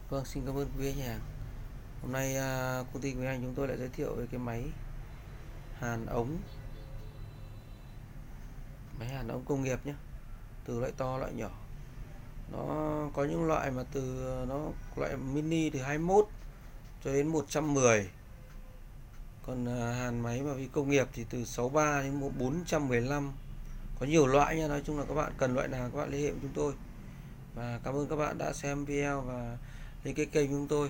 Vâng, xin cảm ơn quý khách hàng. Hôm nay công ty của anh chúng tôi lại giới thiệu về cái hàn ống, máy hàn ống công nghiệp nhé, từ loại to loại nhỏ. Nó có những loại mà loại mini từ 21 cho đến 110. Còn hàn máy mà vi công nghiệp thì từ 63 đến 415. Có nhiều loại nha, nói chung là các bạn cần loại nào các bạn liên hệ với chúng tôi. Và cảm ơn các bạn đã xem video và lên cái kênh chúng tôi.